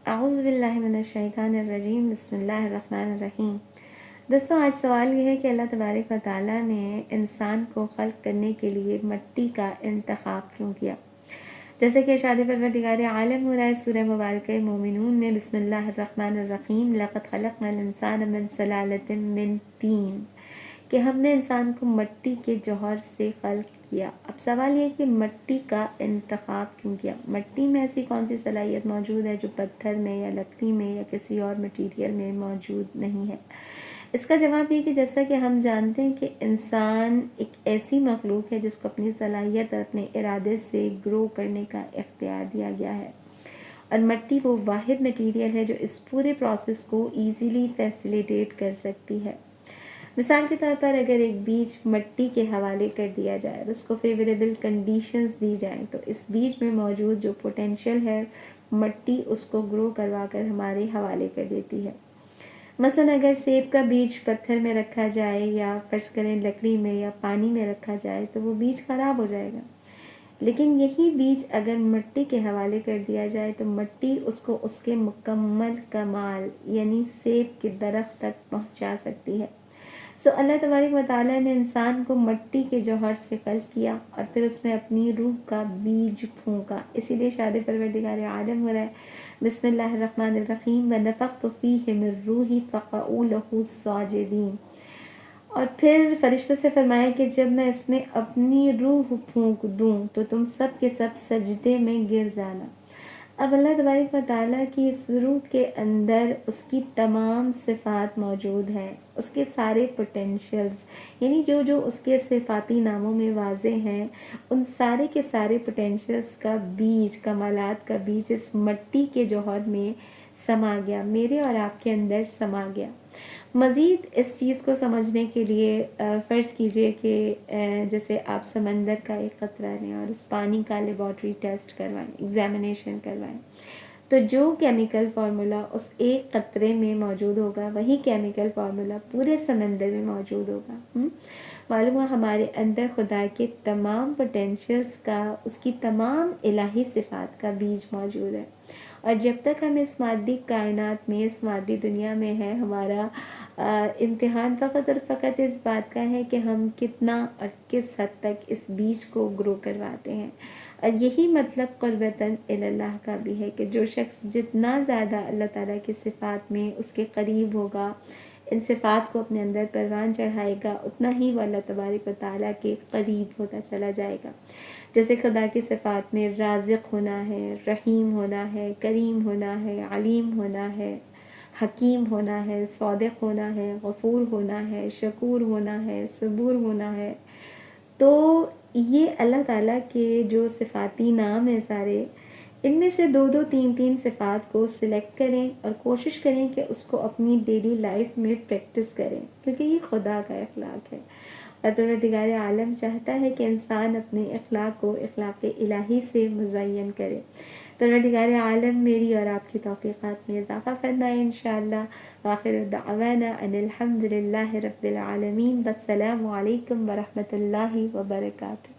اعوذ باللہ من الشیطان الرجیم، بسم اللہ الرحمن الرحیم۔ دوستوں، آج سوال یہ ہے کہ اللہ تبارک و تعالیٰ نے انسان کو خلق کرنے کے لیے مٹی کا انتخاب کیوں کیا؟ جیسے کہ ارشاد پروردگار عالم ہو رہا ہے سورہ مبارکہ مومنون میں، بسم اللہ الرحمن الرحیم، لقد خلقنا الانسان من سلالۃ من طین، کہ ہم نے انسان کو مٹی کے جوہر سے خلق کیا۔ اب سوال یہ کہ مٹی کا انتخاب کیوں کیا؟ مٹی میں ایسی کون سی صلاحیت موجود ہے جو پتھر میں یا لکڑی میں یا کسی اور مٹیریل میں موجود نہیں ہے؟ اس کا جواب یہ کہ جیسا کہ ہم جانتے ہیں کہ انسان ایک ایسی مخلوق ہے جس کو اپنی صلاحیت اور اپنے ارادے سے گرو کرنے کا اختیار دیا گیا ہے، اور مٹی وہ واحد مٹیریل ہے جو اس پورے پروسیس کو ایزیلی فیسیلیٹیٹ کر سکتی ہے۔ مثال کے طور پر اگر ایک بیج مٹی کے حوالے کر دیا جائے اور اس کو فیوریبل کنڈیشنز دی جائیں تو اس بیج میں موجود جو پوٹینشیل ہے مٹی اس کو گرو کروا کر ہمارے حوالے کر دیتی ہے۔ مثلا اگر سیب کا بیج پتھر میں رکھا جائے یا فرض کریں لکڑی میں یا پانی میں رکھا جائے تو وہ بیج خراب ہو جائے گا، لیکن یہی بیج اگر مٹی کے حوالے کر دیا جائے تو مٹی اس کو اس کے مکمل کمال یعنی سیب کے درخت تک پہنچا سکتی ہے۔ اللہ تبارک و تعالیٰ نے انسان کو مٹی کے جوہر سے خلق کیا اور پھر اس میں اپنی روح کا بیج پھونکا۔ اسی لیے ارشاد پروردگار عالم ہو رہا ہے بسم اللہ الرحمن الرحیم، وَنَفَخْتُ فِيهِ مِن رُّوحِي فَقَعُوا لَهُ سَاجِدِينَ، اور پھر فرشتوں سے فرمایا کہ جب میں اس میں اپنی روح پھونک دوں تو تم سب کے سب سجدے میں گر جانا۔ اب اللہ تبارک و تعالیٰ کی اس روح کے اندر اس کی تمام صفات موجود ہیں، اس کے سارے پوٹینشیلز، یعنی جو جو اس کے صفاتی ناموں میں واضح ہیں ان سارے کے سارے پوٹینشیلز کا بیج، کمالات کا بیج اس مٹی کے جوہر میں سما گیا، میرے اور آپ کے اندر سما گیا۔ مزید اس چیز کو سمجھنے کے لیے فرض کیجئے کہ جیسے آپ سمندر کا ایک قطرہ لیں اور اس پانی کا لیبارٹری ٹیسٹ کروائیں، ایگزامینیشن کروائیں، تو جو کیمیکل فارمولا اس ایک قطرے میں موجود ہوگا وہی کیمیکل فارمولا پورے سمندر میں موجود ہوگا۔ معلوم ہوا ہمارے اندر خدا کے تمام پوٹینشیلز کا، اس کی تمام الہی صفات کا بیج موجود ہے، اور جب تک ہم اس مادی کائنات میں، اس مادی دنیا میں ہیں، ہمارا امتحان فقط اور فقط اس بات کا ہے کہ ہم کتنا اور کس حد تک اس بیج کو گرو کرواتے ہیں۔ اور یہی مطلب قربتاً اللہ کا بھی ہے کہ جو شخص جتنا زیادہ اللہ تعالیٰ کی صفات میں اس کے قریب ہوگا، ان صفات کو اپنے اندر پروان چڑھائے گا، اتنا ہی وہ اللہ تبارک و تعالیٰ کے قریب ہوتا چلا جائے گا۔ جیسے خدا کی صفات میں رازق ہونا ہے، رحیم ہونا ہے، کریم ہونا ہے، علیم ہونا ہے، حکیم ہونا ہے، صادق ہونا ہے، غفور ہونا ہے، شکور ہونا ہے، صبور ہونا ہے، تو یہ اللہ تعالیٰ کے جو صفاتی نام ہیں سارے، ان میں سے دو دو تین تین صفات کو سلیکٹ کریں اور کوشش کریں کہ اس کو اپنی ڈیلی لائف میں پریکٹس کریں، کیونکہ یہ خدا کا اخلاق ہے، اور پروردگار عالم چاہتا ہے کہ انسان اپنے اخلاق کو اخلاق الہی سے مزین کرے۔ پروردگار عالم میری اور آپ کی توفیقات میں اضافہ فرمائے انشاءاللہ۔ وآخر دعوانا ان الحمد للہ رب العالمین، والسلام علیکم ورحمۃ اللہ وبرکاتہ۔